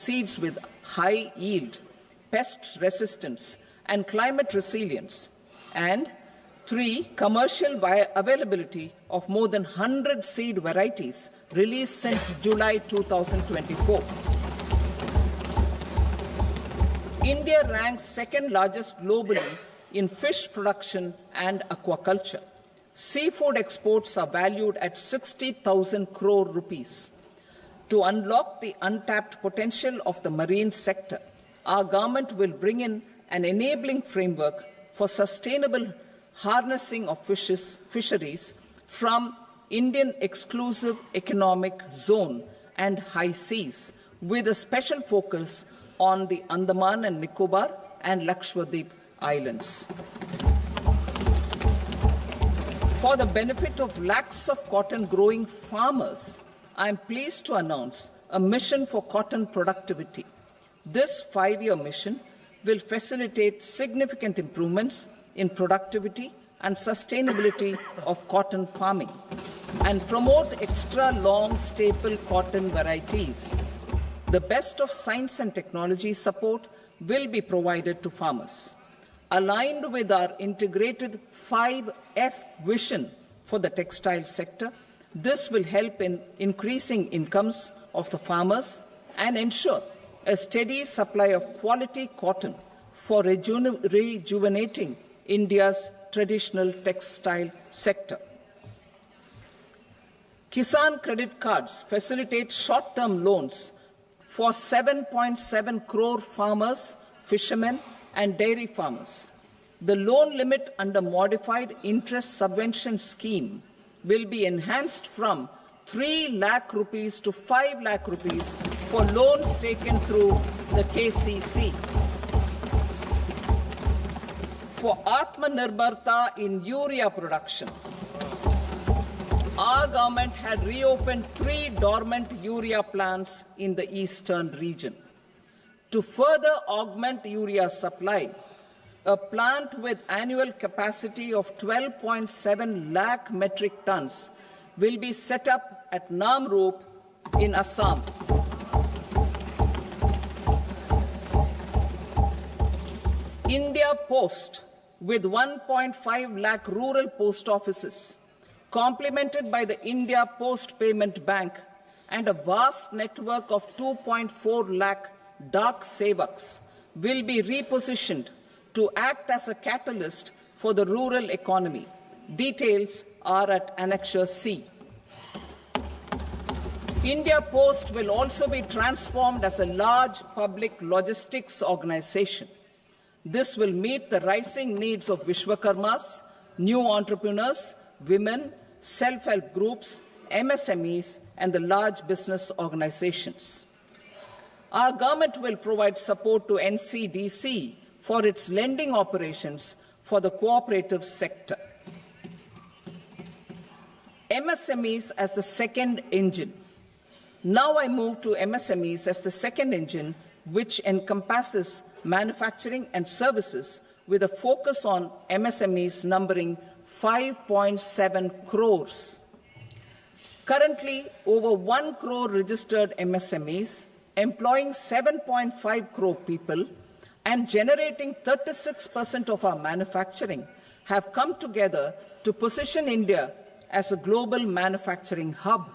seeds with high yield, pest resistance, and climate resilience. And 3. Commercial availability of more than 100 seed varieties released since July 2024. India ranks second largest globally in fish production and aquaculture. Seafood exports are valued at 60,000 crore rupees. To unlock the untapped potential of the marine sector, our government will bring in an enabling framework for sustainable harnessing of fisheries from Indian exclusive economic zone and high seas, with a special focus on the Andaman and Nicobar and Lakshadweep Islands. For the benefit of lakhs of cotton growing farmers, I am pleased to announce a mission for cotton productivity. This 5-year mission will facilitate significant improvements in productivity and sustainability of cotton farming and promote extra long staple cotton varieties. The best of science and technology support will be provided to farmers. Aligned with our integrated 5F vision for the textile sector, this will help in increasing incomes of the farmers and ensure a steady supply of quality cotton for rejuvenating India's traditional textile sector. Kisan credit cards facilitate short-term loans for 7.7 crore farmers, fishermen, and dairy farmers. The loan limit under modified interest subvention scheme will be enhanced from 3 lakh rupees to 5 lakh rupees for loans taken through the KCC. For Atmanirbharta in urea production, our government had reopened 3 dormant urea plants in the eastern region. To further augment urea supply, a plant with annual capacity of 12.7 lakh metric tons will be set up at Namrup in Assam. India Post, with 1.5 lakh rural post offices, complemented by the India Post Payment Bank and a vast network of 2.4 lakh Dak Sevaks, will be repositioned to act as a catalyst for the rural economy. Details are at Annexure C. India Post will also be transformed as a large public logistics organization. This will meet the rising needs of Vishwakarmas, new entrepreneurs, women, self-help groups, MSMEs, and the large business organizations. Our government will provide support to NCDC for its lending operations for the cooperative sector. MSMEs as the second engine. Now I move to MSMEs as the second engine, which encompasses manufacturing and services with a focus on MSMEs numbering 5.7 crores. Currently, over 1 crore registered MSMEs, employing 7.5 crore people and generating 36% of our manufacturing, have come together to position India as a global manufacturing hub.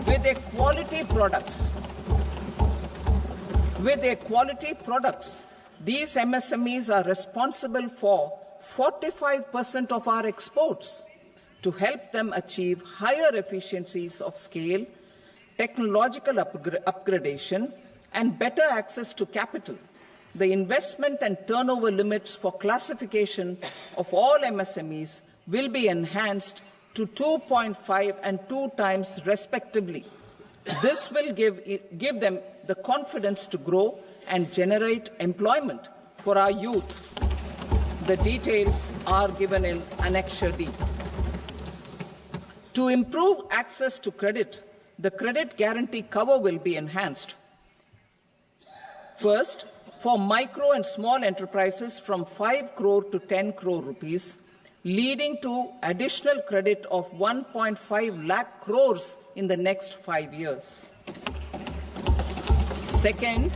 With their quality products, these MSMEs are responsible for 45% of our exports. To help them achieve higher efficiencies of scale, technological upgradation, and better access to capital, the investment and turnover limits for classification of all MSMEs will be enhanced to 2.5 and 2 times respectively. This will give them the confidence to grow and generate employment for our youth. The details are given in Annexure D. To improve access to credit, the credit guarantee cover will be enhanced. First, for micro and small enterprises from 5 crore to 10 crore rupees, leading to additional credit of 1.5 lakh crores in the next 5 years. Second,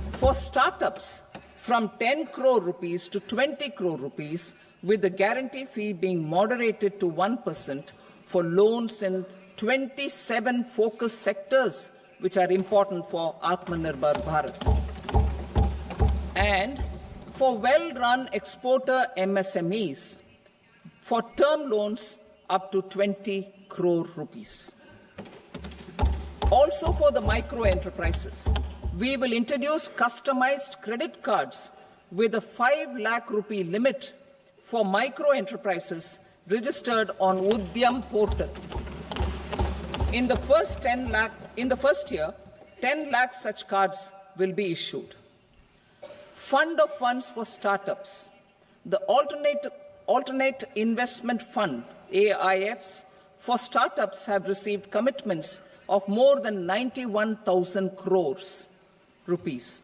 for startups from 10 crore rupees to 20 crore rupees, with the guarantee fee being moderated to 1% for loans in 27 focus sectors which are important for Atmanirbhar Bharat. And for well-run exporter MSMEs, for term loans up to 20 crore rupees. Also for the micro enterprises, we will introduce customized credit cards with a 5 lakh rupee limit for micro enterprises registered on Udyam portal. In the first year, 10 lakh such cards will be issued. Fund of funds for startups. The alternate investment fund, AIFs, for startups have received commitments of more than 91,000 crores rupees.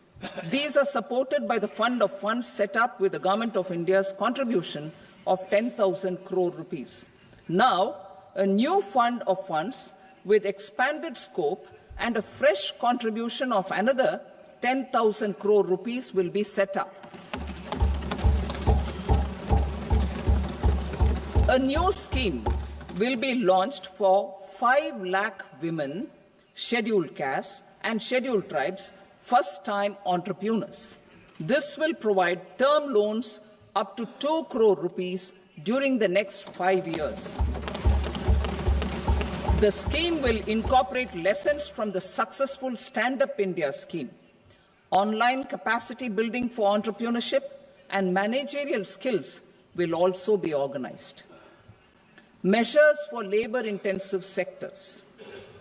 These are supported by the fund of funds set up with the Government of India's contribution of 10,000 crore rupees. Now, a new fund of funds with expanded scope and a fresh contribution of another 10,000 crore rupees will be set up. A new scheme will be launched for 5 lakh women, scheduled castes and scheduled tribes, first-time entrepreneurs. This will provide term loans up to 2 crore rupees during the next 5 years. The scheme will incorporate lessons from the successful Stand Up India scheme. Online capacity building for entrepreneurship and managerial skills will also be organized. Measures for labor-intensive sectors.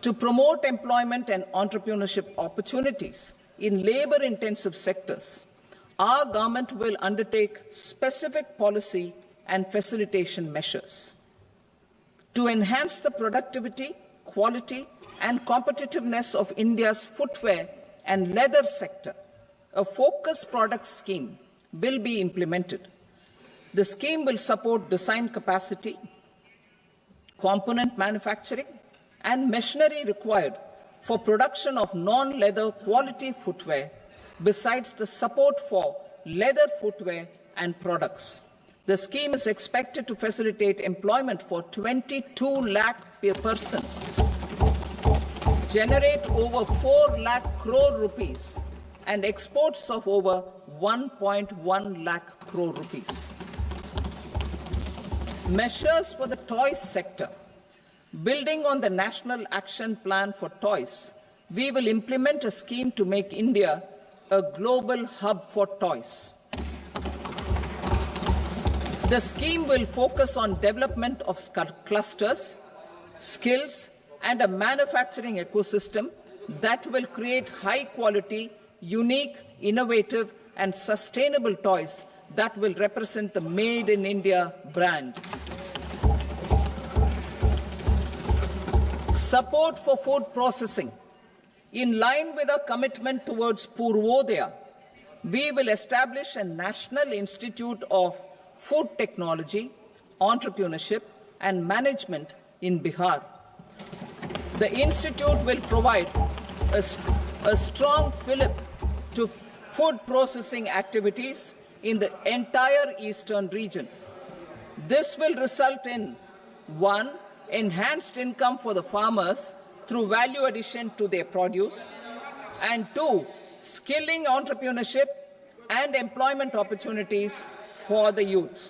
To promote employment and entrepreneurship opportunities in labor-intensive sectors, our government will undertake specific policy and facilitation measures. To enhance the productivity, quality, and competitiveness of India's footwear and leather sector, a focus product scheme will be implemented. The scheme will support design capacity, component manufacturing, and machinery required for production of non-leather quality footwear, besides the support for leather footwear and products. The scheme is expected to facilitate employment for 22 lakh persons, generate over 4 lakh crore rupees, and exports of over 1.1 lakh crore rupees. Measures for the toys sector. Building on the National Action Plan for Toys, we will implement a scheme to make India a global hub for toys. The scheme will focus on development of clusters, skills, and a manufacturing ecosystem that will create high-quality, unique, innovative, and sustainable toys that will represent the Made in India brand. Support for food processing. In line with our commitment towards Purvodaya, we will establish a National Institute of Food Technology, Entrepreneurship and Management in Bihar. The institute will provide a strong fillip to food processing activities in the entire eastern region. This will result in 1. Enhanced income for the farmers through value addition to their produce, and 2. Skilling entrepreneurship and employment opportunities for the youth.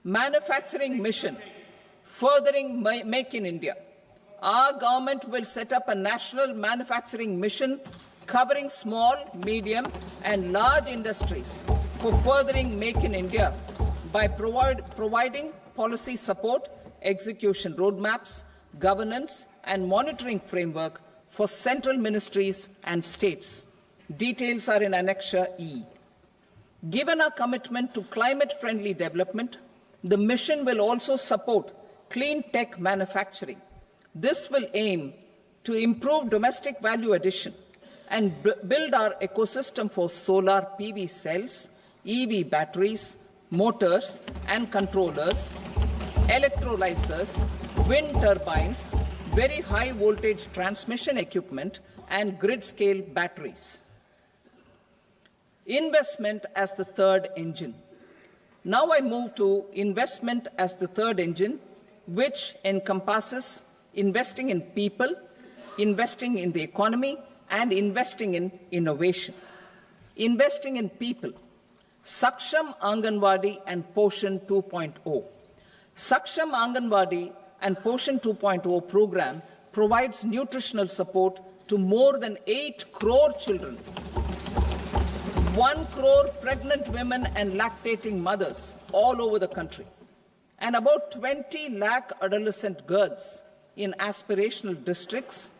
Manufacturing mission, furthering Make in India. Our government will set up a national manufacturing mission covering small, medium and large industries for furthering Make in India by providing policy support, execution roadmaps, governance and monitoring framework for central ministries and states. Details are in Annexure E. Given our commitment to climate-friendly development, the mission will also support clean tech manufacturing. This will aim to improve domestic value addition and build our ecosystem for solar PV cells, EV batteries, motors and controllers, electrolyzers, wind turbines, very high voltage transmission equipment and grid-scale batteries. Investment as the third engine. Now I move to investment as the third engine, which encompasses investing in people, investing in the economy, and investing in innovation. Investing in people. Saksham Anganwadi and Poshan 2.0. Saksham Anganwadi and Poshan 2.0 program provides nutritional support to more than 8 crore children, 1 crore pregnant women and lactating mothers all over the country, and about 20 lakh adolescent girls in aspirational districts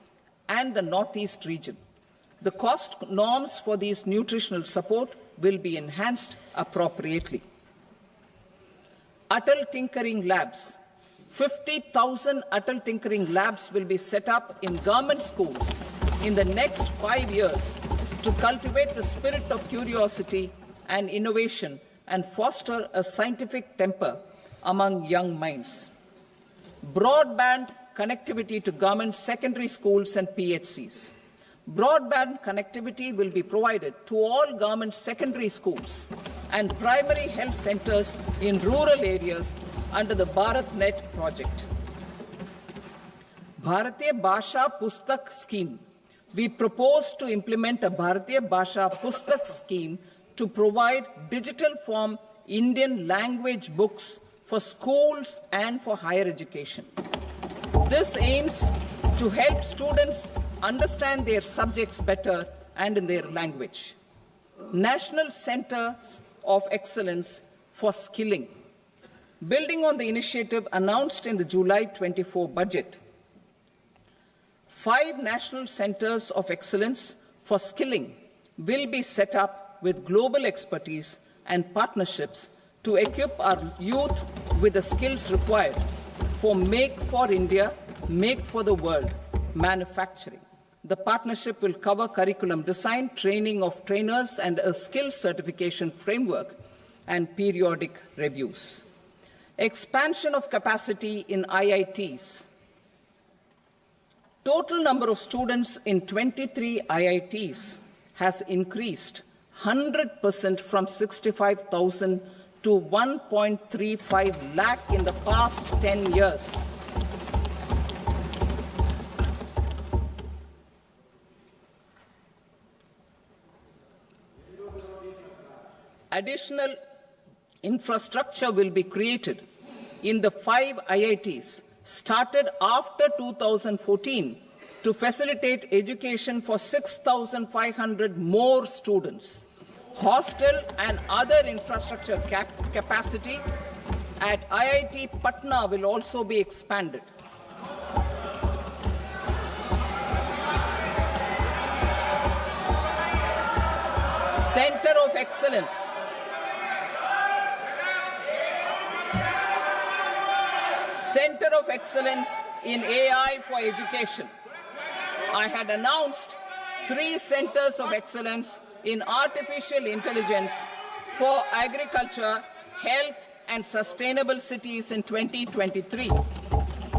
and the Northeast region. The cost norms for these nutritional support will be enhanced appropriately. Atal Tinkering Labs. 50,000 Atal Tinkering Labs will be set up in government schools in the next 5 years to cultivate the spirit of curiosity and innovation and foster a scientific temper among young minds. Broadband connectivity to government secondary schools and PHCs. Broadband connectivity will be provided to all government secondary schools and primary health centers in rural areas under the BharatNet project. Bharatiya Bhasha Pustak Scheme. We propose to implement a Bharatiya Bhasha Pustak scheme to provide digital form Indian language books for schools and for higher education. This aims to help students understand their subjects better and in their language. National Centers of Excellence for Skilling. Building on the initiative announced in the July 24 budget, 5 national centers of excellence for skilling will be set up with global expertise and partnerships to equip our youth with the skills required for Make for India, Make for the World manufacturing. The partnership will cover curriculum design, training of trainers, and a skills certification framework and periodic reviews. Expansion of capacity in IITs. Total number of students in 23 IITs has increased 100% from 65,000 to 1.35 lakh in the past 10 years. Additional infrastructure will be created in the 5 IITs started after 2014 to facilitate education for 6,500 more students. Hostel and other infrastructure capacity at IIT Patna will also be expanded. Center of Excellence. Center of Excellence in AI for Education. I had announced 3 centers of excellence in artificial intelligence for agriculture, health, and sustainable cities in 2023.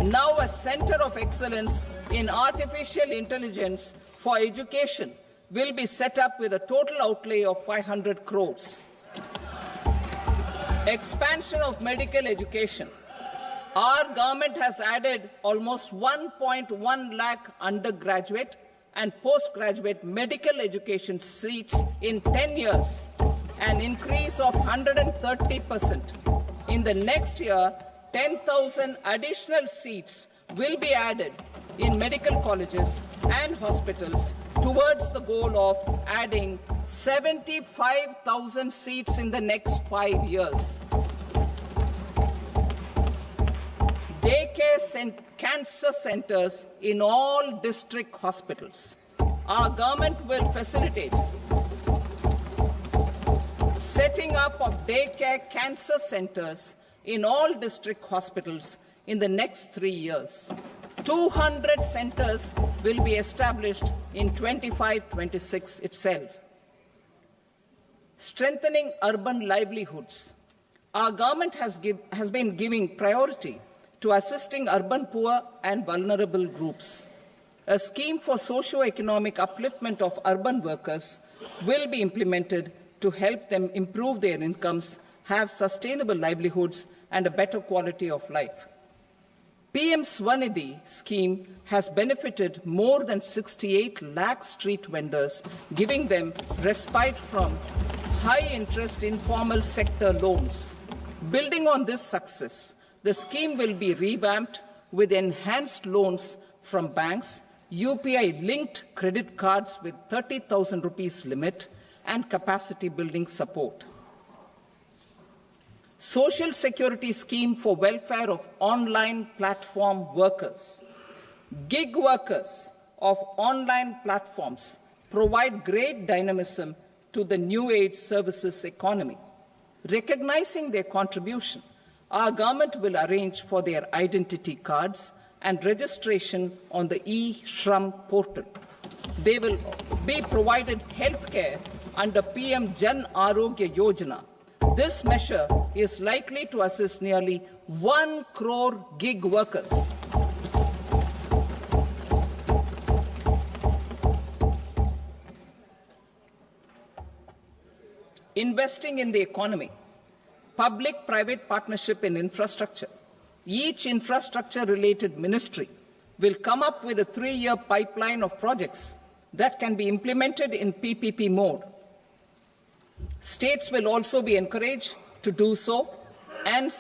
Now a center of excellence in artificial intelligence for education will be set up with a total outlay of 500 crores. Expansion of medical education. Our government has added almost 1.1 lakh undergraduate and postgraduate medical education seats in 10 years, an increase of 130%. In the next year, 10,000 additional seats will be added in medical colleges and hospitals towards the goal of adding 75,000 seats in the next 5 years. Daycare cancer centers in all district hospitals. Our government will facilitate setting up of daycare cancer centers in all district hospitals in the next 3 years. 200 centers will be established in 25-26 itself. Strengthening urban livelihoods. Our government has been giving priority to assisting urban poor and vulnerable groups. a scheme for socio-economic upliftment of urban workers will be implemented to help them improve their incomes, have sustainable livelihoods, and a better quality of life. PM Swanidhi scheme has benefited more than 68 lakh street vendors, giving them respite from high-interest informal sector loans. Building on this success, the scheme will be revamped with enhanced loans from banks, UPI-linked credit cards with 30,000 rupees limit, and capacity-building support. Social Security Scheme for welfare of online platform workers. Gig workers of online platforms provide great dynamism to the new age services economy. Recognizing their contribution, our government will arrange for their identity cards and registration on the e-Shram portal. They will be provided healthcare under PM Jan Arogya Yojana. This measure is likely to assist nearly 1 crore gig workers. Investing in the economy. Public-private partnership in infrastructure. Each infrastructure-related ministry will come up with a 3-year pipeline of projects that can be implemented in PPP mode. States will also be encouraged to do so and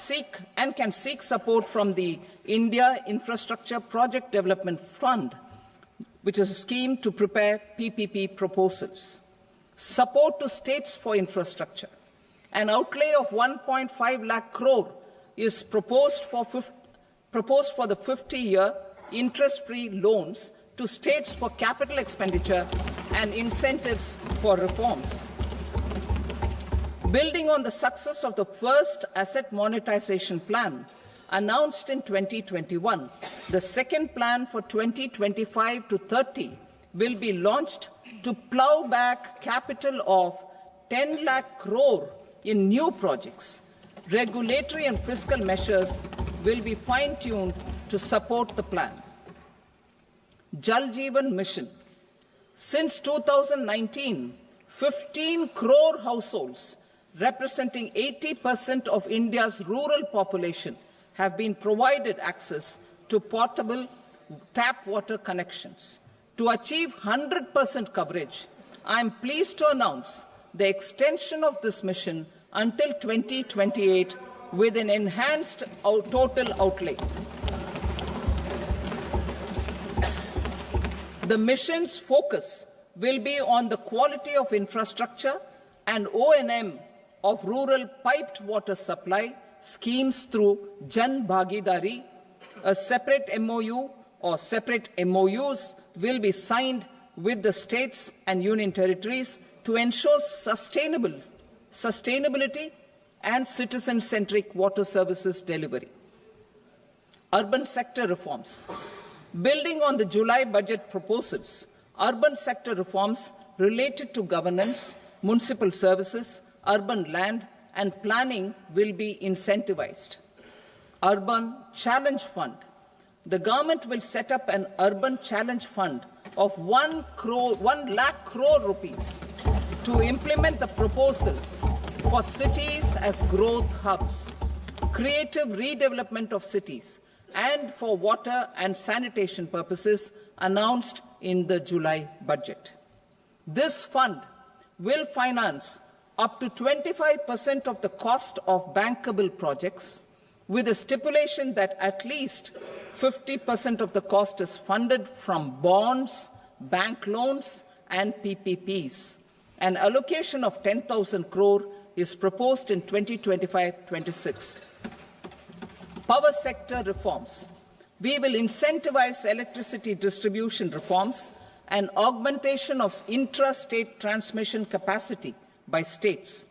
can seek support from the India Infrastructure Project Development Fund, which is a scheme to prepare PPP proposals. Support to states for infrastructure. An outlay of 1.5 lakh crore is proposed for the 50-year interest-free loans to states for capital expenditure and incentives for reforms. Building on the success of the first asset monetization plan announced in 2021, the second plan for 2025 to 30 will be launched to plough back capital of 10 lakh crore in new projects. Regulatory and fiscal measures will be fine-tuned to support the plan. Jal Jeevan Mission. Since 2019, 15 crore households representing 80% of India's rural population have been provided access to portable tap water connections. To achieve 100% coverage, I am pleased to announce the extension of this mission until 2028 with an enhanced total outlay. The mission's focus will be on the quality of infrastructure and O&M of rural piped water supply schemes through Jan Bhagidari. A separate MOU or separate MOUs will be signed with the states and union territories to ensure sustainability and citizen-centric water services delivery. Urban sector reforms. Building on the July budget proposals, urban sector reforms related to governance, municipal services, urban land and planning will be incentivized. Urban Challenge Fund. The government will set up an urban challenge fund of 1 lakh crore rupees to implement the proposals for cities as growth hubs, creative redevelopment of cities, and for water and sanitation purposes announced in the July budget. This fund will finance up to 25% of the cost of bankable projects, with a stipulation that at least 50% of the cost is funded from bonds, bank loans, and PPPs. An allocation of 10,000 crore is proposed in 2025-26. Power sector reforms. We will incentivize electricity distribution reforms and augmentation of intra-state transmission capacity by states.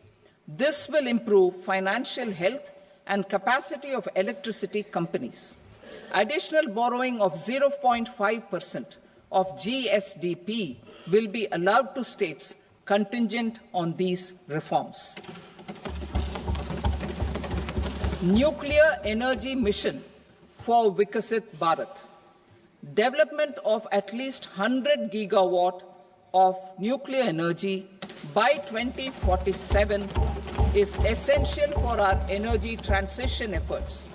This will improve financial health and capacity of electricity companies. Additional borrowing of 0.5% of GSDP will be allowed to states contingent on these reforms. Nuclear energy mission for Vikasit Bharat. development of at least 100 gigawatt of nuclear energy by 2047 is essential for our energy transition efforts.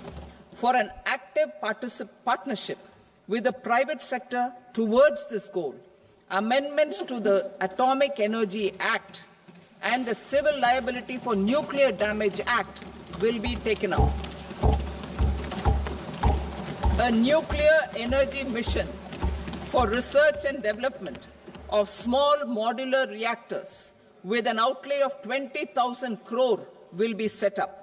For an active partnership with the private sector towards this goal, amendments to the Atomic Energy Act and the Civil Liability for Nuclear Damage Act will be taken up. A nuclear energy mission for research and development of small modular reactors with an outlay of 20,000 crore will be set up.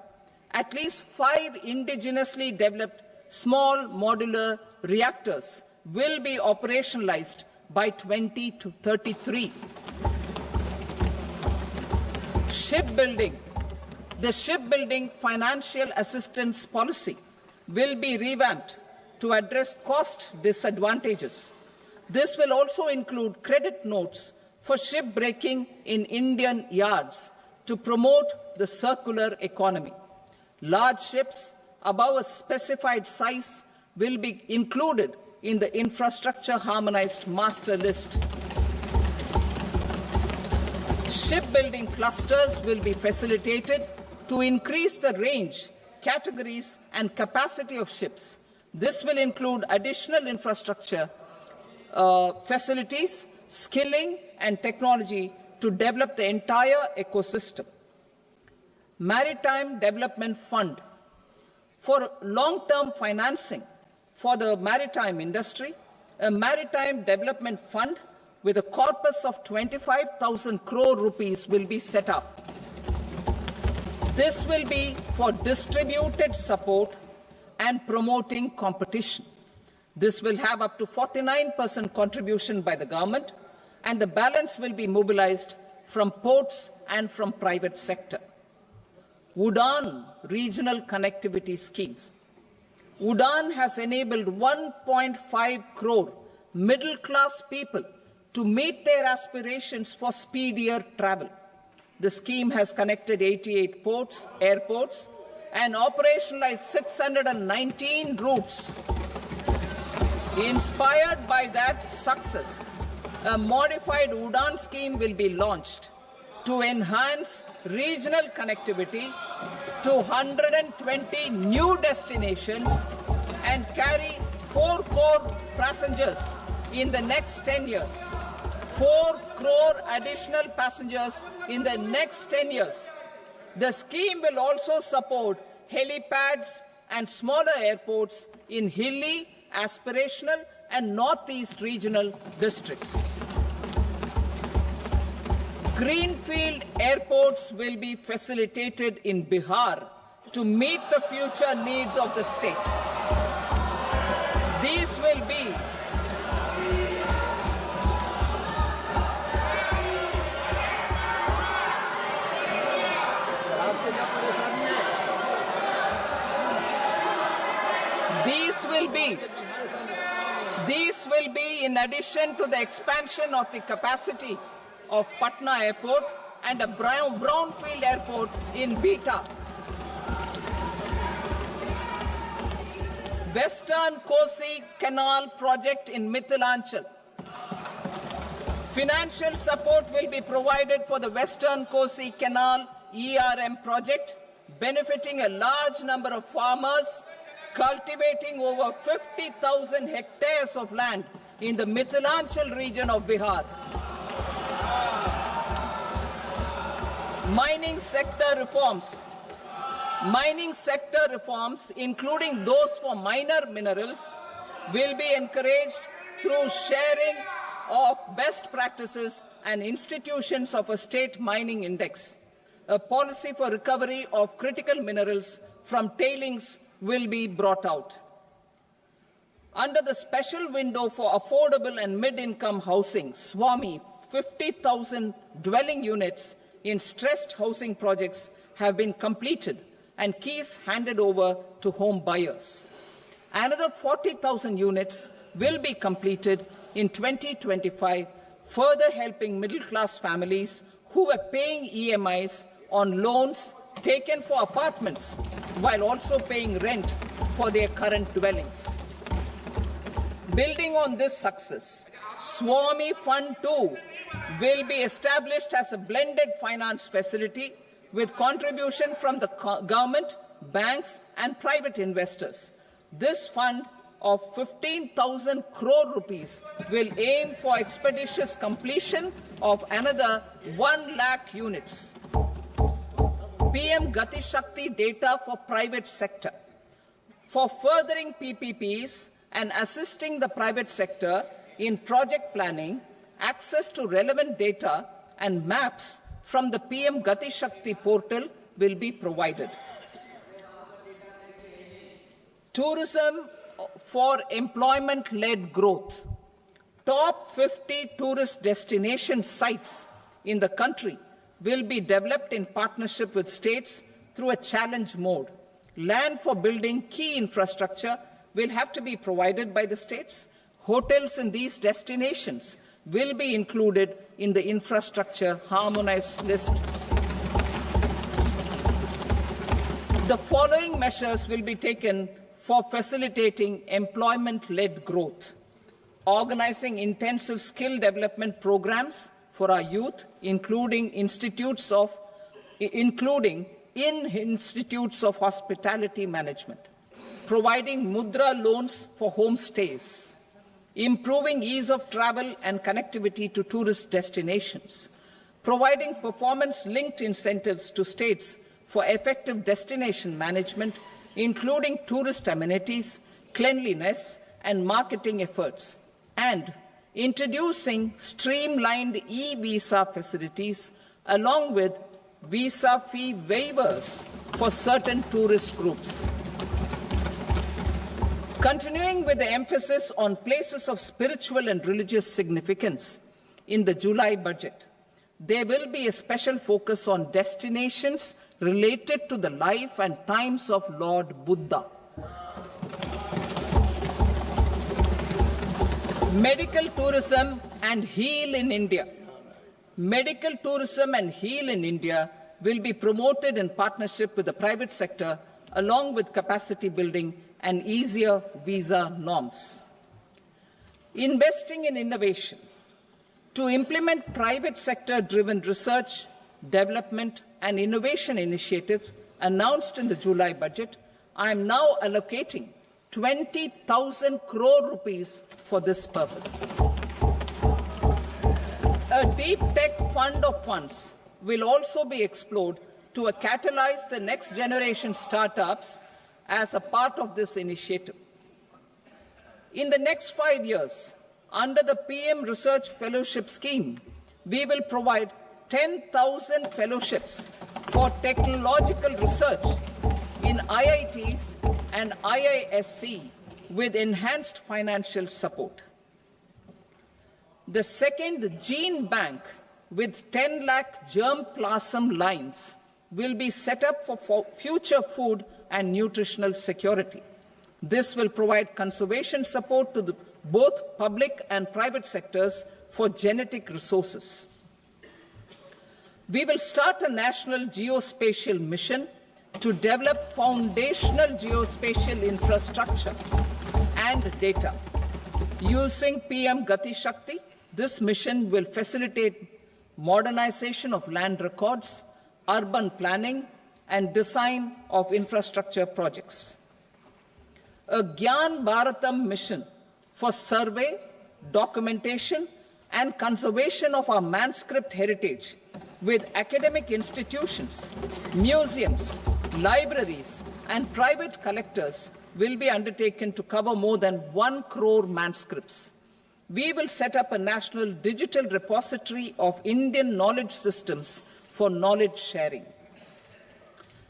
At least 5 indigenously developed small modular reactors will be operationalized by 2033. Shipbuilding. The shipbuilding financial assistance policy will be revamped to address cost disadvantages. This will also include credit notes for shipbreaking in Indian yards to promote the circular economy. Large ships above a specified size will be included in the infrastructure harmonized master list. Shipbuilding clusters will be facilitated to increase the range, categories and capacity of ships. This will include additional infrastructure, facilities, skilling and technology to develop the entire ecosystem. Maritime Development Fund. For long-term financing for the maritime industry, a Maritime Development Fund with a corpus of 25,000 crore rupees will be set up. This will be for distributed support and promoting competition. This will have up to 49% contribution by the government, and the balance will be mobilized from ports and from private sector. UDAN regional connectivity schemes. UDAN has enabled 1.5 crore middle-class people to meet their aspirations for speedier travel. The scheme has connected 88 airports, and operationalized 619 routes. Inspired by that success, a modified UDAN scheme will be launched to enhance regional connectivity to 120 new destinations and carry 4 crore passengers in the next 10 years. 4 crore additional passengers in the next 10 years. The scheme will also support helipads and smaller airports in hilly, aspirational and northeast regional districts. Greenfield airports will be facilitated in Bihar to meet the future needs of the state. These will be These will be in addition to the expansion of the capacity of Patna Airport and a brownfield airport in Beta. Western Kosi Canal project in Mithilanchal. Financial support will be provided for the Western Kosi Canal ERM project, benefiting a large number of farmers, cultivating over 50,000 hectares of land in the Mithilanchal region of Bihar. Mining sector reforms. Mining sector reforms, including those for minor minerals, will be encouraged through sharing of best practices and institutions of a state mining index. A policy for recovery of critical minerals from tailings will be brought out. Under the special window for affordable and mid-income housing, SWAMI, 50,000 dwelling units in stressed housing projects have been completed and keys handed over to home buyers. Another 40,000 units will be completed in 2025, further helping middle-class families who were paying EMIs on loans taken for apartments while also paying rent for their current dwellings. Building on this success, Swami Fund 2 will be established as a blended finance facility with contribution from the government, banks and private investors. This fund of 15,000 crore rupees will aim for expeditious completion of another 1 lakh units. PM Gati Shakti data for private sector. For furthering PPPs and assisting the private sector in project planning, access to relevant data and maps from the PM Gati Shakti portal will be provided. Tourism for employment-led growth. Top 50 tourist destination sites in the country will be developed in partnership with states through a challenge mode. Land for building key infrastructure will have to be provided by the states. Hotels in these destinations will be included in the infrastructure harmonized list. The following measures will be taken for facilitating employment-led growth: organizing intensive skill development programs for our youth, including in institutes of hospitality management, providing mudra loans for homestays, improving ease of travel and connectivity to tourist destinations, providing performance-linked incentives to states for effective destination management, including tourist amenities, cleanliness and marketing efforts, and introducing streamlined e-visa facilities along with visa fee waivers for certain tourist groups. Continuing with the emphasis on places of spiritual and religious significance, in the July budget, there will be a special focus on destinations related to the life and times of Lord Buddha. Medical tourism and heal in India. Medical tourism and heal in India will be promoted in partnership with the private sector, along with capacity building and easier visa norms. Investing in innovation. To implement private sector-driven research, development and innovation initiatives announced in the July budget, I am now allocating 20,000 crore rupees for this purpose. A deep tech fund of funds will also be explored to catalyze the next generation startups as a part of this initiative. In the next 5 years, under the PM Research Fellowship Scheme, we will provide 10,000 fellowships for technological research in IITs and IISc with enhanced financial support. The second gene bank with 10 lakh germplasm lines will be set up for future food and nutritional security. This will provide conservation support to both public and private sectors for genetic resources. We will start a national geospatial mission to develop foundational geospatial infrastructure and data. Using PM Gati Shakti, this mission will facilitate modernization of land records, urban planning, and design of infrastructure projects. A Gyan Bharatam mission for survey, documentation, and conservation of our manuscript heritage with academic institutions, museums, libraries, and private collectors will be undertaken to cover more than 1 crore manuscripts. We will set up a national digital repository of Indian knowledge systems for knowledge sharing.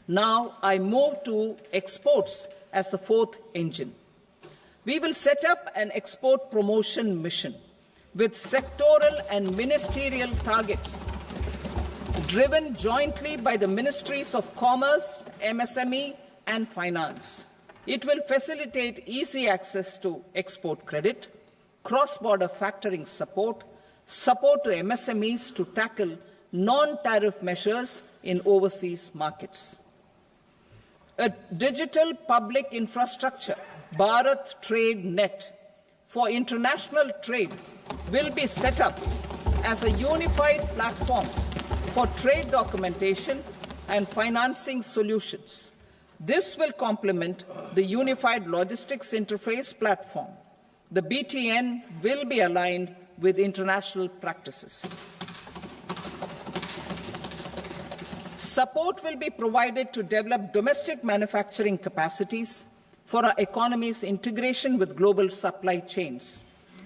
Now I move to exports as the fourth engine. We will set up an export promotion mission with sectoral and ministerial targets driven jointly by the Ministries of Commerce, MSME, and Finance. It will facilitate easy access to export credit, cross-border factoring support, support to MSMEs to tackle non-tariff measures in overseas markets. A digital public infrastructure, Bharat Trade Net, for International Trade will be set up as a unified platform for trade documentation and financing solutions. This will complement the Unified Logistics Interface platform. The BTN will be aligned with international practices. Support will be provided to develop domestic manufacturing capacities for our economy's integration with global supply chains.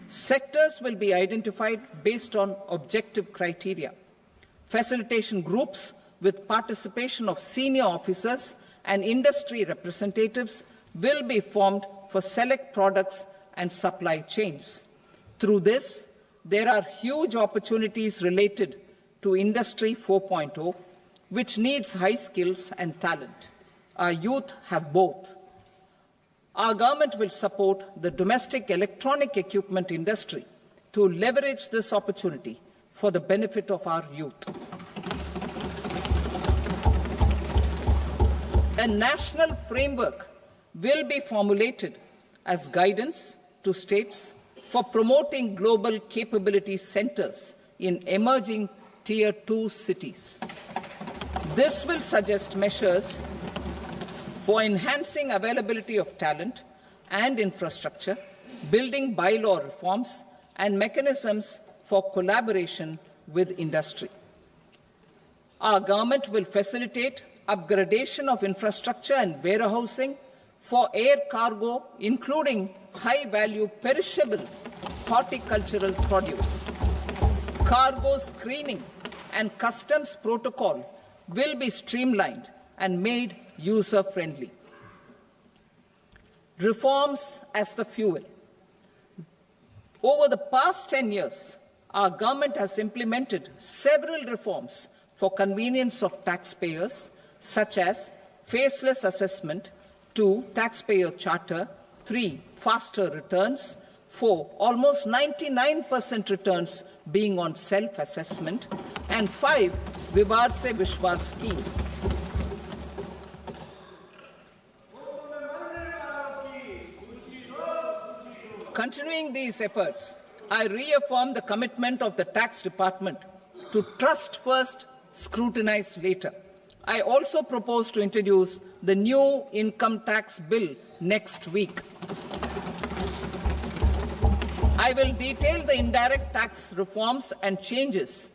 Sectors will be identified based on objective criteria. Facilitation groups with participation of senior officers and industry representatives will be formed for select products and supply chains. Through this, there are huge opportunities related to Industry 4.0, which needs high skills and talent. Our youth have both. Our government will support the domestic electronic equipment industry to leverage this opportunity for the benefit of our youth. A national framework will be formulated as guidance to states for promoting global capability centers in emerging Tier 2 cities. This will suggest measures for enhancing availability of talent and infrastructure, building bylaw reforms, and mechanisms for collaboration with industry. Our government will facilitate upgradation of infrastructure and warehousing for air cargo, including high-value perishable horticultural produce. Cargo screening and customs protocol will be streamlined and made user-friendly. Reforms as the fuel. Over the past 10 years, our government has implemented several reforms for convenience of taxpayers, such as faceless assessment, 2, taxpayer charter, 3, faster returns, 4, almost 99% returns being on self-assessment, and 5, Vivad Se Vishwas scheme. Continuing these efforts, I reaffirm the commitment of the Tax Department to trust first, scrutinize later. I also propose to introduce the new income tax bill next week. I will detail the indirect tax reforms and changes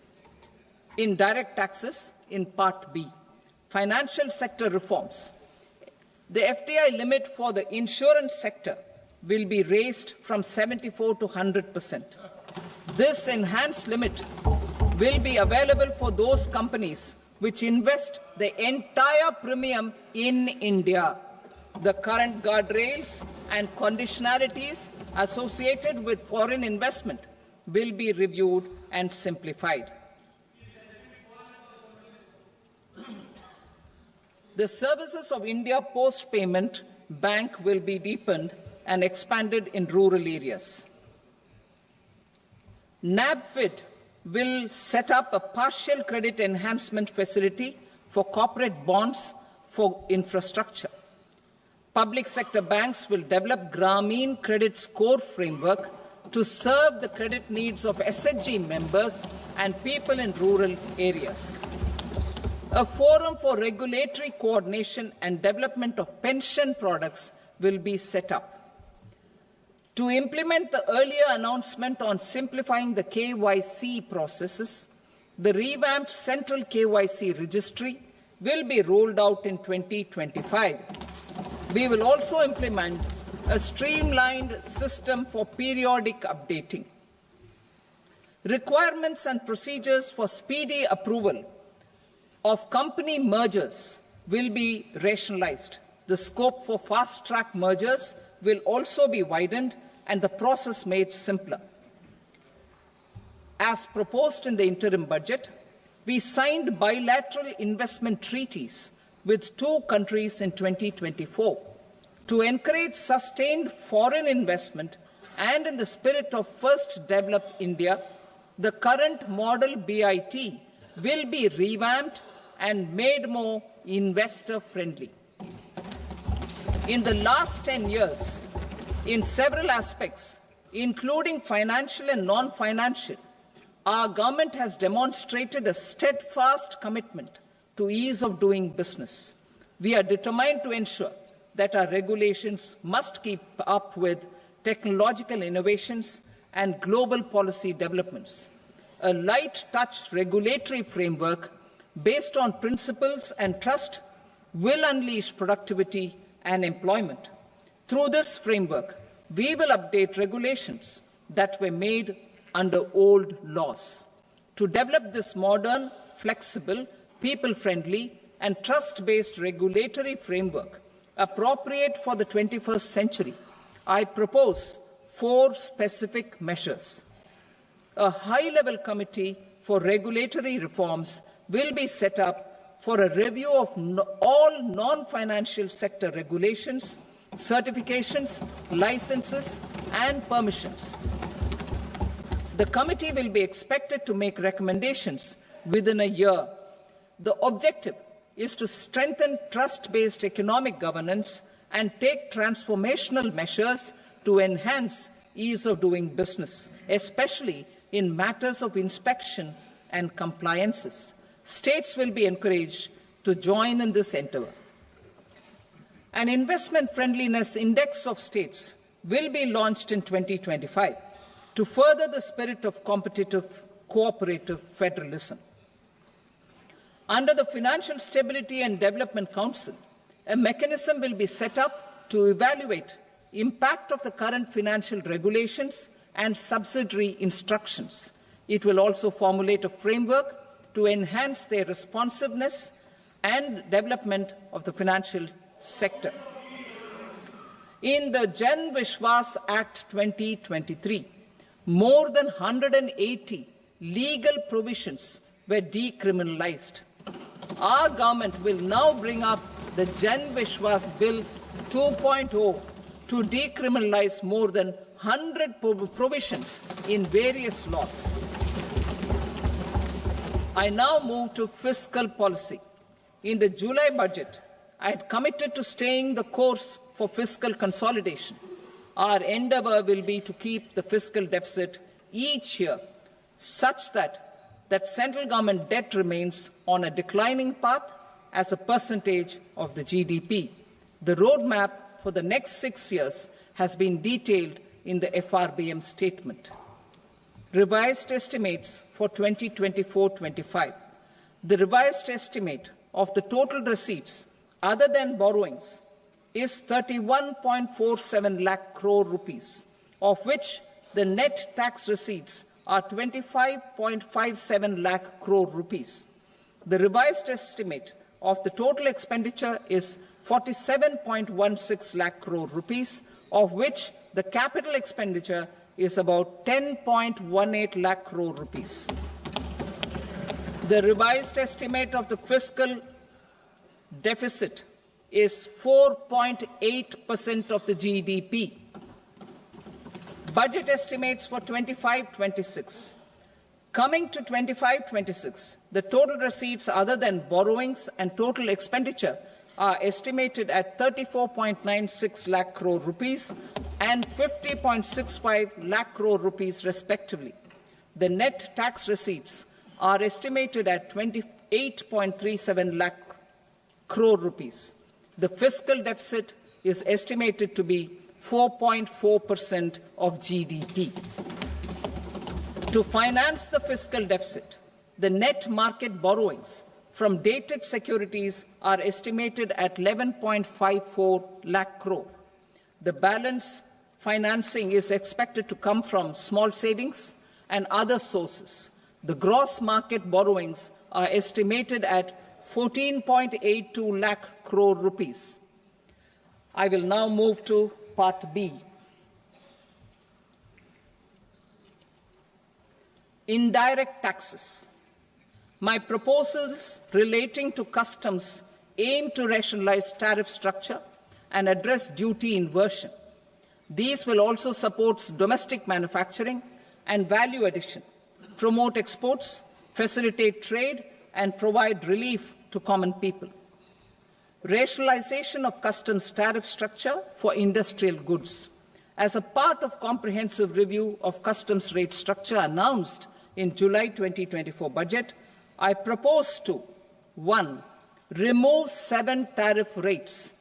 in direct taxes in Part B. Financial sector reforms. The FDI limit for the insurance sector will be raised from 74 to 100%. This enhanced limit will be available for those companies which invest the entire premium in India. The current guardrails and conditionalities associated with foreign investment will be reviewed and simplified. The services of India Post Payment Bank will be deepened and expanded in rural areas. NABFID will set up a partial credit enhancement facility for corporate bonds for infrastructure. Public sector banks will develop Grameen Credit Score framework to serve the credit needs of SHG members and people in rural areas. A forum for regulatory coordination and development of pension products will be set up. To implement the earlier announcement on simplifying the KYC processes, the revamped Central KYC Registry will be rolled out in 2025. We will also implement a streamlined system for periodic updating. Requirements and procedures for speedy approval of company mergers will be rationalized. The scope for fast-track mergers will also be widened and the process made simpler. As proposed in the interim budget, we signed bilateral investment treaties with 2 countries in 2024 to encourage sustained foreign investment, and in the spirit of First Develop India, the current model BIT will be revamped and made more investor-friendly. In the last 10 years, in several aspects, including financial and non-financial, our government has demonstrated a steadfast commitment to ease of doing business. We are determined to ensure that our regulations must keep up with technological innovations and global policy developments. A light-touch regulatory framework based on principles and trust will unleash productivity and employment. Through this framework, we will update regulations that were made under old laws. To develop this modern, flexible, people-friendly and trust-based regulatory framework appropriate for the 21st century, I propose 4 specific measures. A high-level committee for regulatory reforms will be set up for a review of all non-financial sector regulations, certifications, licenses and permissions. The committee will be expected to make recommendations within a year. The objective is to strengthen trust-based economic governance and take transformational measures to enhance ease of doing business, especially in matters of inspection and compliances. States will be encouraged to join in this endeavour. An investment friendliness index of states will be launched in 2025 to further the spirit of competitive, cooperative federalism. Under the Financial Stability and Development Council, a mechanism will be set up to evaluate impact of the current financial regulations and subsidiary instructions. It will also formulate a framework to enhance their responsiveness and development of the financial sector. In the Jan Vishwas Act 2023, more than 180 legal provisions were decriminalized. Our government will now bring up the Jan Vishwas Bill 2.0 to decriminalize more than 100 provisions in various laws. I now move to fiscal policy. In the July budget, I had committed to staying the course for fiscal consolidation. Our endeavour will be to keep the fiscal deficit each year such that central government debt remains on a declining path as a percentage of the GDP. The roadmap for the next 6 years has been detailed in the FRBM statement. Revised estimates for 2024-25. The revised estimate of the total receipts other than borrowings is 31.47 lakh crore rupees, of which the net tax receipts are 25.57 lakh crore rupees. The revised estimate of the total expenditure is 47.16 lakh crore rupees, of which the capital expenditure is about 10.18 lakh crore rupees. The revised estimate of the fiscal deficit is 4.8% of the GDP. Budget estimates for 25-26. Coming to 25-26, the total receipts other than borrowings and total expenditure are estimated at 34.96 lakh crore rupees and 50.65 lakh crore rupees respectively. The net tax receipts are estimated at 28.37 lakh crore rupees. The fiscal deficit is estimated to be 4.4% of GDP. To finance the fiscal deficit, the net market borrowings from dated securities are estimated at 11.54 lakh crore. The balance financing is expected to come from small savings and other sources. The gross market borrowings are estimated at 14.82 lakh crore rupees. I will now move to Part B. Indirect taxes. My proposals relating to customs aim to rationalize tariff structure and address duty inversion. These will also support domestic manufacturing and value addition, promote exports, facilitate trade, and provide relief to common people. Rationalization of customs tariff structure for industrial goods. as a part of comprehensive review of customs rate structure announced in July 2024 budget, I propose to 1. Remove 7 tariff rates.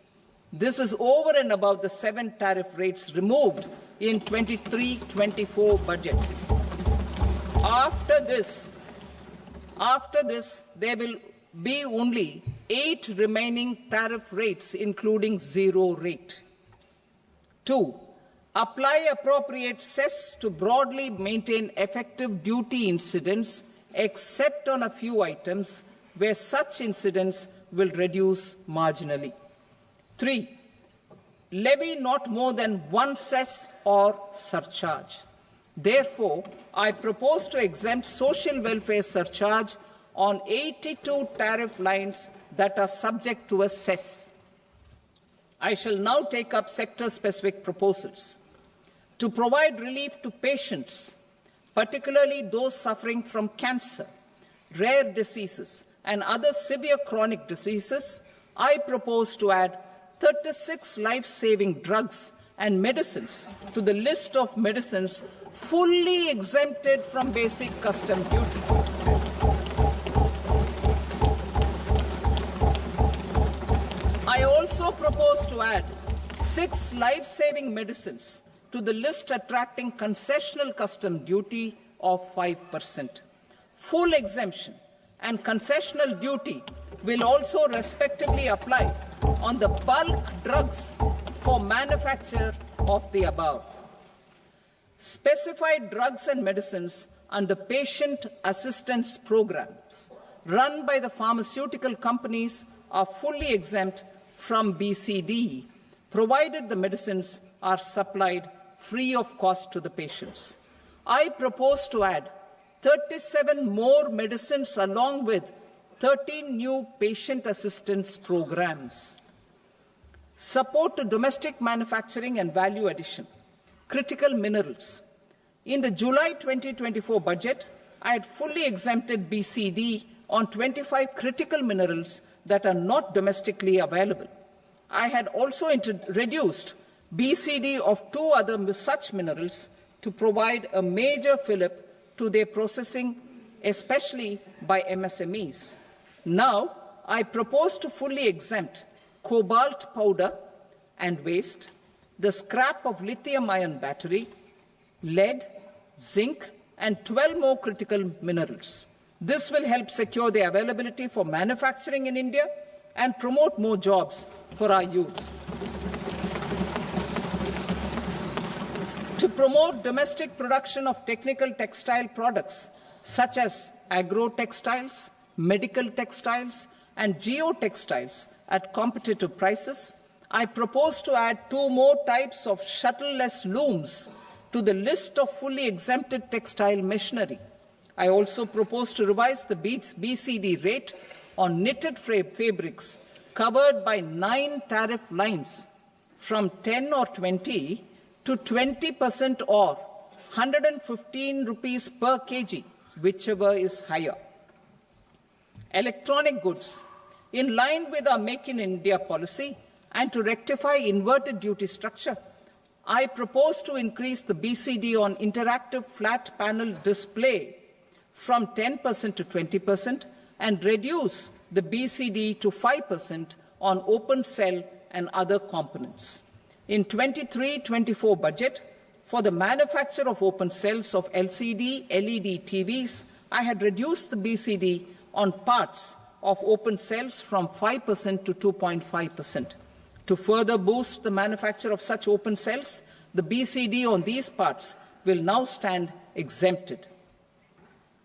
This is over and above the 7 tariff rates removed in 23-24 budget. After this, there will be only 8 remaining tariff rates, including 0 rate. 2. Apply appropriate cess to broadly maintain effective duty incidence, except on a few items where such incidence will reduce marginally. 3. Levy not more than 1 cess or surcharge. Therefore, I propose to exempt social welfare surcharge on 82 tariff lines that are subject to a cess. I shall now take up sector-specific proposals. To provide relief to patients, particularly those suffering from cancer, rare diseases, and other severe chronic diseases, I propose to add 36 life-saving drugs and medicines to the list of medicines fully exempted from basic custom duty. I also propose to add 6 life-saving medicines to the list attracting concessional custom duty of 5%. Full exemption and concessional duty will also respectively apply on the bulk drugs for manufacture of the above. Specified drugs and medicines under patient assistance programs run by the pharmaceutical companies are fully exempt from BCD, provided the medicines are supplied free of cost to the patients. I propose to add 37 more medicines along with 13 new patient assistance programs. Support to domestic manufacturing and value addition. Critical minerals. In the July 2024 budget, I had fully exempted BCD on 25 critical minerals that are not domestically available. I had also reduced BCD of 2 other such minerals to provide a major fillip to their processing, especially by MSMEs. Now, I propose to fully exempt cobalt powder and waste, the scrap of lithium-ion battery, lead, zinc, and 12 more critical minerals. This will help secure their availability for manufacturing in India and promote more jobs for our youth. To promote domestic production of technical textile products such as agro-textiles, medical textiles, and geotextiles at competitive prices, I propose to add 2 more types of shuttle-less looms to the list of fully exempted textile machinery. I also propose to revise the BCD rate on knitted fabrics covered by 9 tariff lines from 10 or 20 to 20% or 115 rupees per kg, whichever is higher. Electronic goods. In line with our Make in India policy and to rectify inverted duty structure, I propose to increase the BCD on interactive flat panel display from 10% to 20% and reduce the BCD to 5% on open cell and other components. In 23-24 budget, for the manufacture of open cells of LCD, LED TVs, I had reduced the BCD on parts of open cells from 5% to 2.5%. To further boost the manufacture of such open cells, the BCD on these parts will now stand exempted.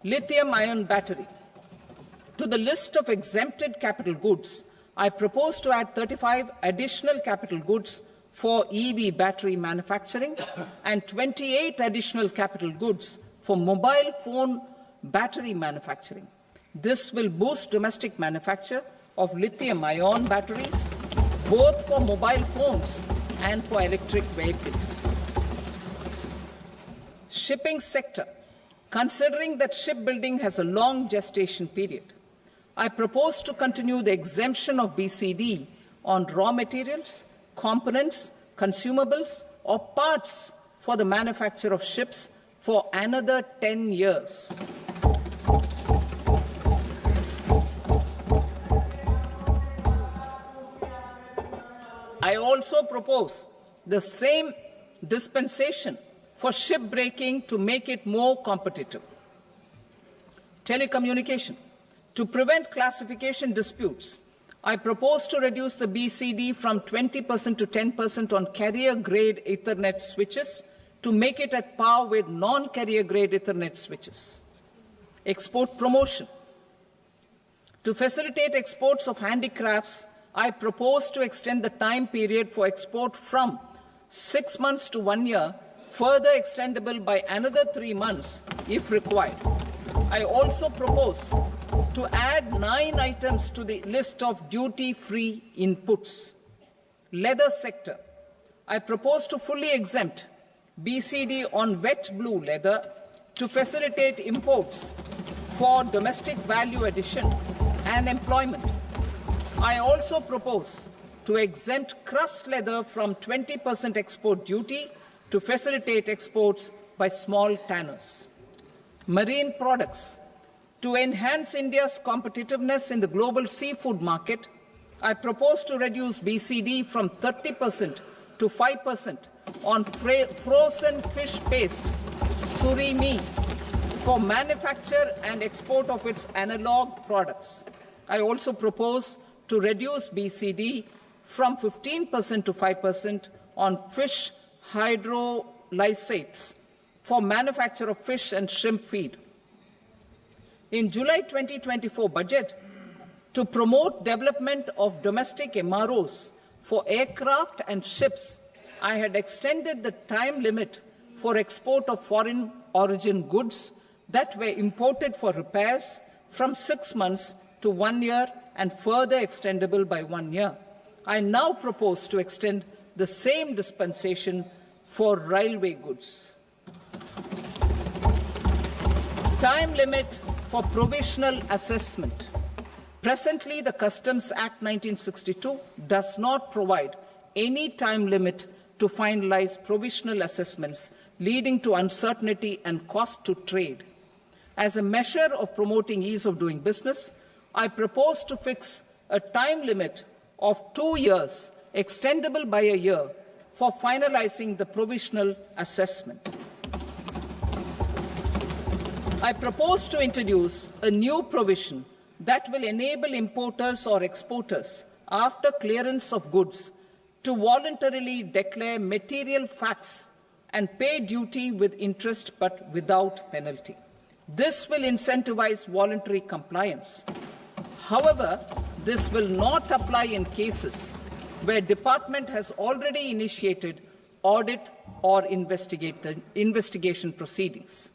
Lithium-ion battery. To the list of exempted capital goods, I propose to add 35 additional capital goods for EV battery manufacturing and 28 additional capital goods for mobile phone battery manufacturing. This will boost domestic manufacture of lithium-ion batteries, both for mobile phones and for electric vehicles. Shipping sector. Considering that shipbuilding has a long gestation period, I propose to continue the exemption of BCD on raw materials, components, consumables, or parts for the manufacture of ships for another 10 years. I also propose the same dispensation for shipbreaking to make it more competitive. Telecommunication. To prevent classification disputes, I propose to reduce the BCD from 20% to 10% on carrier-grade Ethernet switches to make it at par with non-carrier-grade Ethernet switches. Export promotion. To facilitate exports of handicrafts, I propose to extend the time period for export from 6 months to 1 year, further extendable by another 3 months if required. I also propose to add 9 items to the list of duty-free inputs. Leather sector. I propose to fully exempt BCD on wet blue leather to facilitate imports for domestic value addition and employment. I also propose to exempt crust leather from 20% export duty to facilitate exports by small tanners. Marine products. To enhance India's competitiveness in the global seafood market, I propose to reduce BCD from 30% to 5% on frozen fish paste, surimi, for manufacture and export of its analog products. I also propose to reduce BCD from 15% to 5% on fish hydrolysates for manufacture of fish and shrimp feed. In July 2024 budget, to promote development of domestic MROs for aircraft and ships, I had extended the time limit for export of foreign origin goods that were imported for repairs from 6 months to 1 year and further extendable by 1 year. I now propose to extend the same dispensation for railway goods. Time limit for provisional assessment. Presently, the Customs Act 1962 does not provide any time limit to finalize provisional assessments, leading to uncertainty and cost to trade. As a measure of promoting ease of doing business, I propose to fix a time limit of 2 years, extendable by a year, for finalizing the provisional assessment. I propose to introduce a new provision that will enable importers or exporters, after clearance of goods, to voluntarily declare material facts and pay duty with interest but without penalty. This will incentivize voluntary compliance. However, this will not apply in cases where department has already initiated audit or investigation proceedings.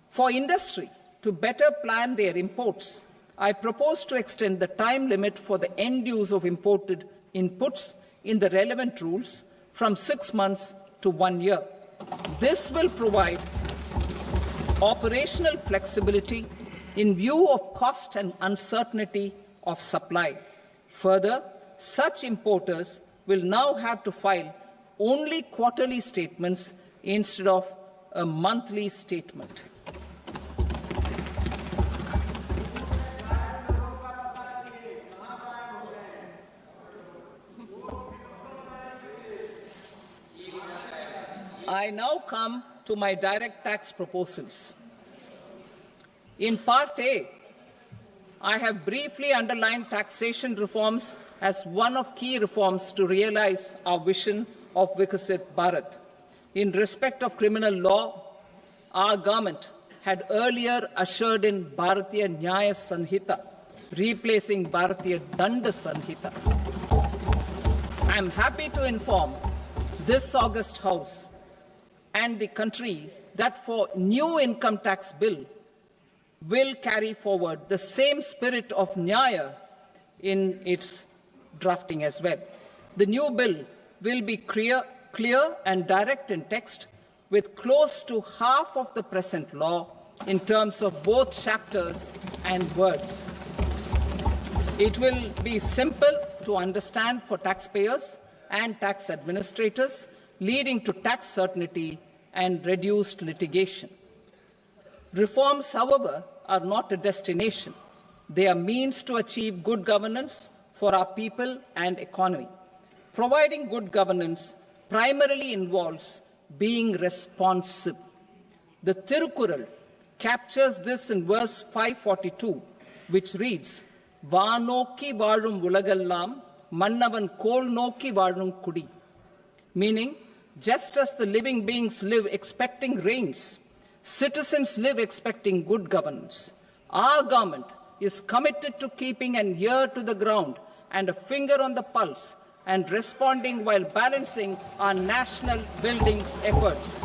For industry to better plan their imports, I propose to extend the time limit for the end use of imported inputs in the relevant rules from 6 months to 1 year. This will provide operational flexibility in view of cost and uncertainty of supply. Further, such importers will now have to file only quarterly statements instead of a monthly statement. I now come to my direct tax proposals. In Part A, I have briefly underlined taxation reforms as one of key reforms to realize our vision of Vikasit Bharat. In respect of criminal law, our government had earlier ushered in Bharatiya Nyaya Sanhita, replacing Bharatiya Danda Sanhita. I am happy to inform this august House and the country that for new income tax bill will carry forward the same spirit of Nyaya in its drafting as well. The new bill will be clear and direct in text, with close to half of the present law in terms of both chapters and words. It will be simple to understand for taxpayers and tax administrators, leading to tax certainty and reduced litigation. Reforms, however, are not a destination. They are means to achieve good governance for our people and economy. Providing good governance primarily involves being responsive. The Tirukural captures this in verse 542, which reads, "Vaanokki vaazhum ulagallam, mannavan kol nokki vaazhum kudi," meaning, just as the living beings live expecting rains, citizens live expecting good governance. Our government is committed to keeping an ear to the ground and a finger on the pulse and responding while balancing our national building efforts.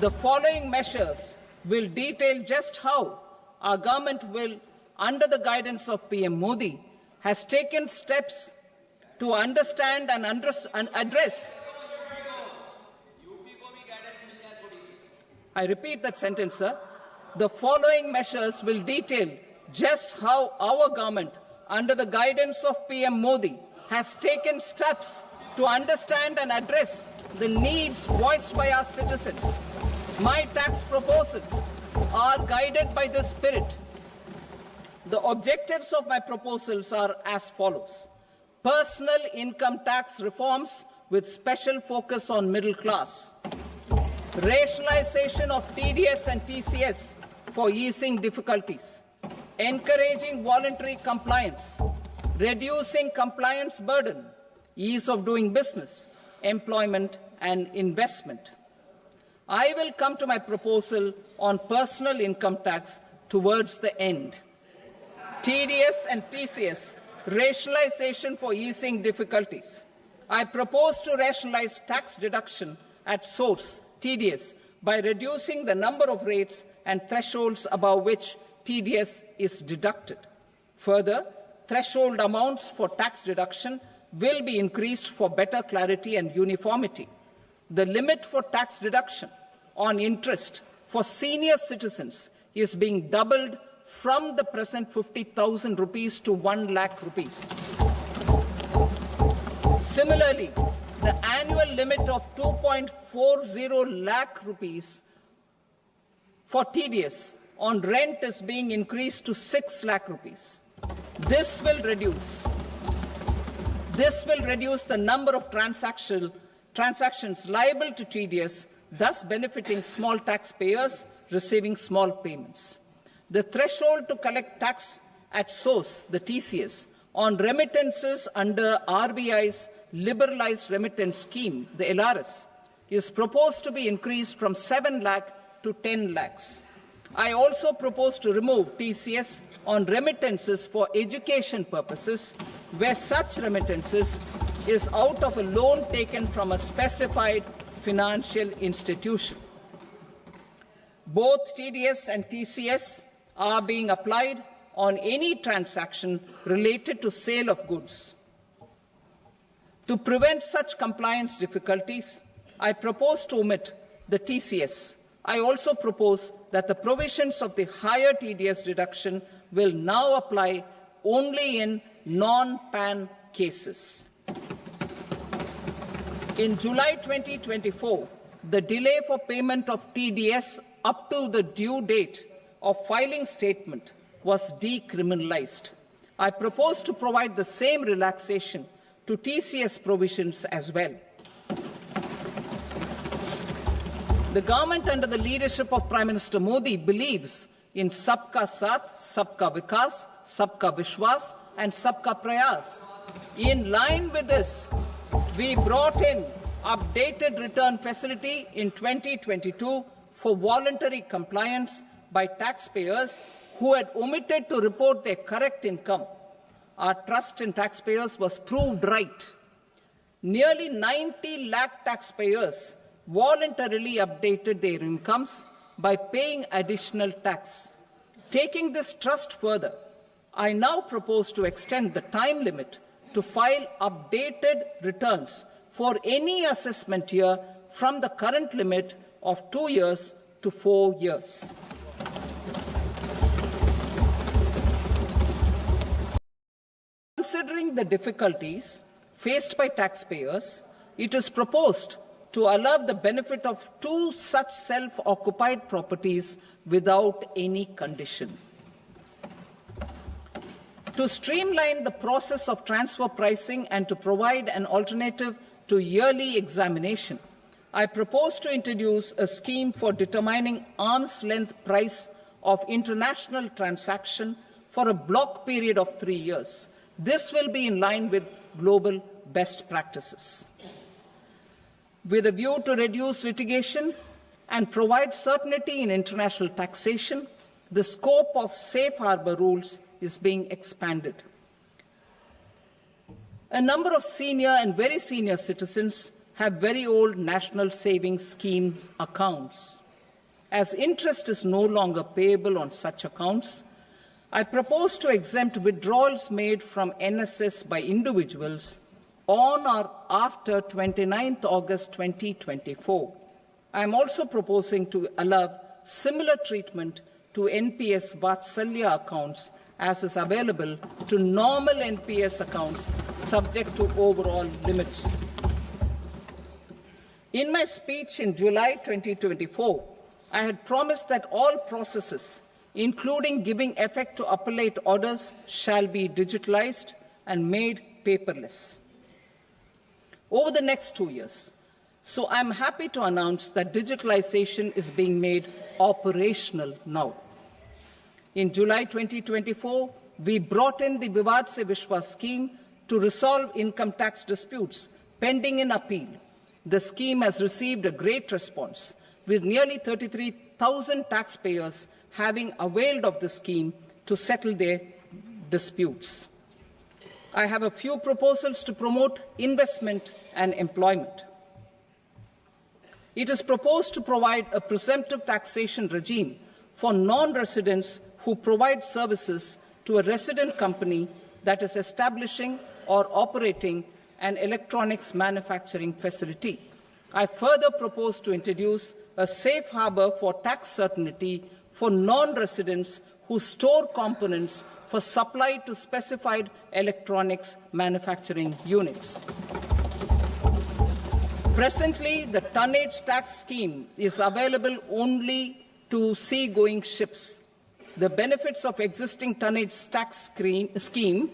The following measures will detail just how our government will, under the guidance of PM Modi, has taken steps to understand and address. I repeat that sentence, sir. The following measures will detail just how our government, under the guidance of PM Modi, has taken steps to understand and address the needs voiced by our citizens. My tax proposals are guided by this spirit. The objectives of my proposals are as follows. Personal income tax reforms with special focus on middle class. Rationalization of TDS and TCS for easing difficulties. Encouraging voluntary compliance. Reducing compliance burden. Ease of doing business, employment and investment. I will come to my proposal on personal income tax towards the end. TDS and TCS, rationalization for easing difficulties. I propose to rationalize tax deduction at source, TDS, by reducing the number of rates and thresholds above which TDS is deducted. Further, threshold amounts for tax deduction will be increased for better clarity and uniformity. The limit for tax deduction on interest for senior citizens is being doubled from the present 50,000 rupees to 1 lakh rupees. Similarly, the annual limit of 2.40 lakh rupees for TDS on rent is being increased to 6 lakh rupees. This will reduce the number of transactions liable to TDS, thus benefiting small taxpayers receiving small payments. The threshold to collect tax at source, the TCS, on remittances under RBI's liberalized remittance scheme, the LRS, is proposed to be increased from 7 lakh to 10 lakhs. I also propose to remove TCS on remittances for education purposes, where such remittances is out of a loan taken from a specified financial institution. Both TDS and TCS are being applied on any transaction related to sale of goods. To prevent such compliance difficulties, I propose to omit the TCS. I also propose that the provisions of the higher TDS deduction will now apply only in non-PAN cases. In July 2024, the delay for payment of TDS up to the due date of filing statement was decriminalized. I propose to provide the same relaxation to TCS provisions as well. The government under the leadership of Prime Minister Modi believes in Sabka Saath, Sabka Vikas, Sabka Vishwas and Sabka Prayas. In line with this, we brought in updated return facility in 2022 for voluntary compliance by taxpayers who had omitted to report their correct income. Our trust in taxpayers was proved right. Nearly 90 lakh taxpayers voluntarily updated their incomes by paying additional tax. Taking this trust further, I now propose to extend the time limit to file updated returns for any assessment year from the current limit of 2 years to 4 years. Considering the difficulties faced by taxpayers, it is proposed to allow the benefit of 2 such self-occupied properties without any condition. To streamline the process of transfer pricing and to provide an alternative to yearly examination, I propose to introduce a scheme for determining arm's length price of international transaction for a block period of 3 years. This will be in line with global best practices. With a view to reduce litigation and provide certainty in international taxation, the scope of safe harbour rules is being expanded. A number of senior and very senior citizens have very old national savings schemes accounts. As interest is no longer payable on such accounts, I propose to exempt withdrawals made from NSS by individuals on or after 29th August 2024. I am also proposing to allow similar treatment to NPS Vatsalya accounts as is available to normal NPS accounts subject to overall limits. In my speech in July 2024, I had promised that all processes, including giving effect to appellate orders, shall be digitalized and made paperless over the next 2 years. So I am happy to announce that digitalization is being made operational now. In July 2024, we brought in the Vivad Se Vishwas scheme to resolve income tax disputes pending in appeal. The scheme has received a great response, with nearly 33,000 taxpayers having availed of the scheme to settle their disputes. I have a few proposals to promote investment and employment. It is proposed to provide a presumptive taxation regime for non-residents who provide services to a resident company that is establishing or operating an electronics manufacturing facility. I further propose to introduce a safe harbour for tax certainty for non-residents who store components for supply to specified electronics manufacturing units. Presently, the tonnage tax scheme is available only to sea-going ships. The benefits of existing tonnage tax scheme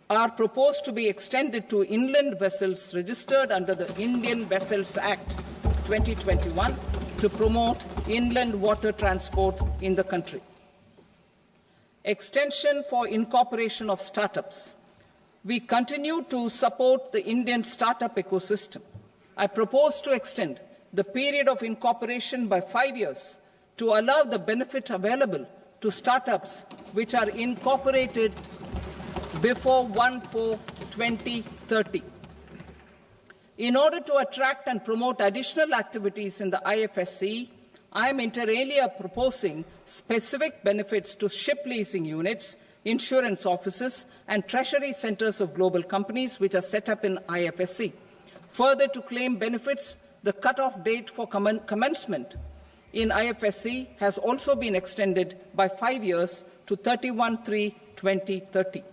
are proposed to be extended to inland vessels registered under the Indian Vessels Act 2021 to promote inland water transport in the country. Extension for incorporation of startups. We continue to support the Indian startup ecosystem. I propose to extend the period of incorporation by 5 years to allow the benefit available to startups which are incorporated before 1/4/2030. In order to attract and promote additional activities in the IFSC, I am inter alia proposing specific benefits to ship leasing units, insurance offices, and treasury centres of global companies which are set up in IFSC. Further, to claim benefits, the cut-off date for commencement in IFSC has also been extended by 5 years to 31/3/2030.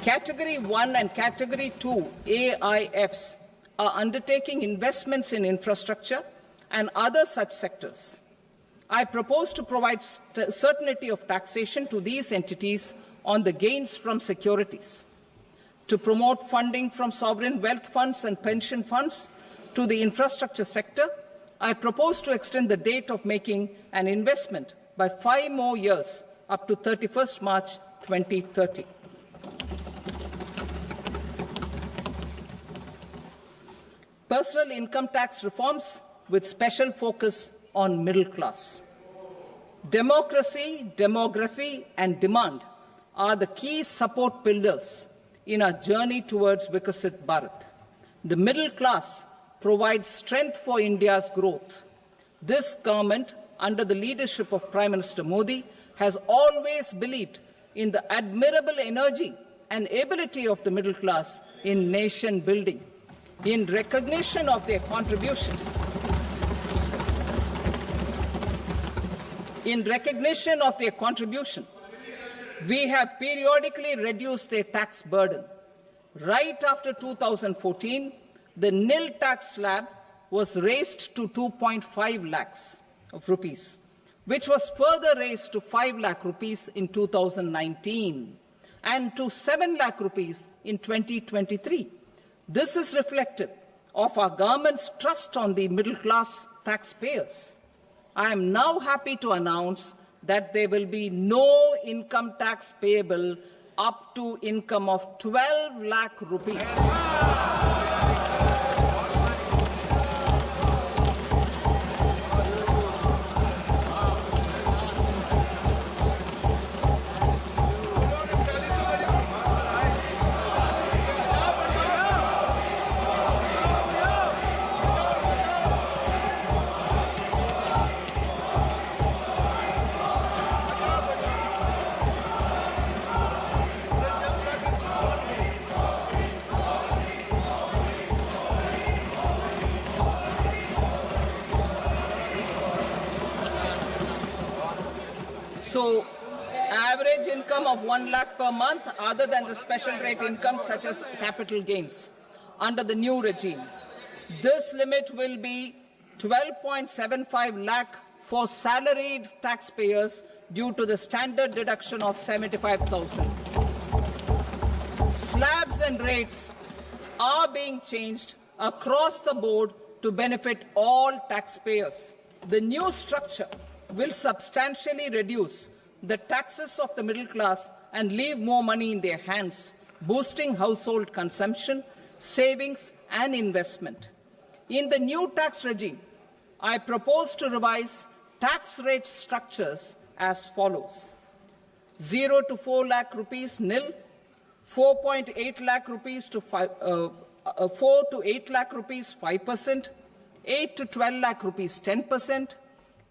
Category 1 and Category 2 AIFs are undertaking investments in infrastructure and other such sectors. I propose to provide certainty of taxation to these entities on the gains from securities, to promote funding from sovereign wealth funds and pension funds to the infrastructure sector. I propose to extend the date of making an investment by 5 more years up to 31st March 2030. Personal income tax reforms with special focus on middle class. Democracy, demography, and demand are the key support pillars in our journey towards Vikasit Bharat. The middle class provides strength for India's growth. This government, under the leadership of Prime Minister Modi, has always believed in the admirable energy and ability of the middle class in nation building. In recognition of their contribution, We have periodically reduced their tax burden. Right after 2014, the nil tax slab was raised to 2.5 lakhs of rupees, which was further raised to 5 lakh rupees in 2019 and to 7 lakh rupees in 2023. This is reflective of our government's trust on the middle-class taxpayers. I am now happy to announce that there will be no income tax payable up to income of 12 lakh rupees. So, average income of 1 lakh per month, other than the special rate income such as capital gains, under the new regime. This limit will be 12.75 lakh for salaried taxpayers due to the standard deduction of 75,000. Slabs and rates are being changed across the board to benefit all taxpayers. The new structure will substantially reduce the taxes of the middle class and leave more money in their hands, boosting household consumption, savings and investment. In the new tax regime, I propose to revise tax rate structures as follows: 0 to 4 lakh rupees nil, 4.8 lakh rupees to 4 to 8 lakh rupees 5%, 8 to 12 lakh rupees 10%,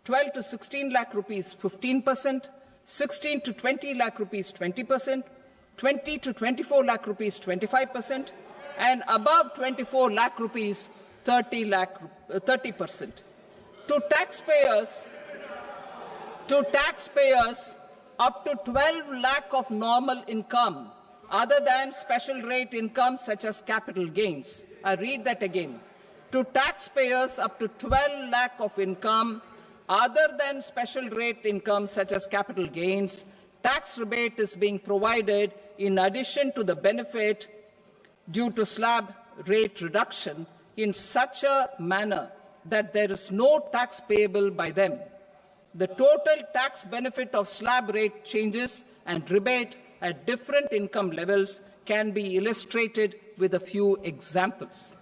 12 to 16 lakh rupees 15%, 16 to 20 lakh rupees 20%, 20 to 24 lakh rupees 25%, and above 24 lakh rupees 30%. To taxpayers up to 12 lakh of normal income, other than special rate income such as capital gains. I read that again. To taxpayers up to 12 lakh of income, other than special rate income such as capital gains, tax rebate is being provided in addition to the benefit due to slab rate reduction in such a manner that there is no tax payable by them. The total tax benefit of slab rate changes and rebate at different income levels can be illustrated with a few examples.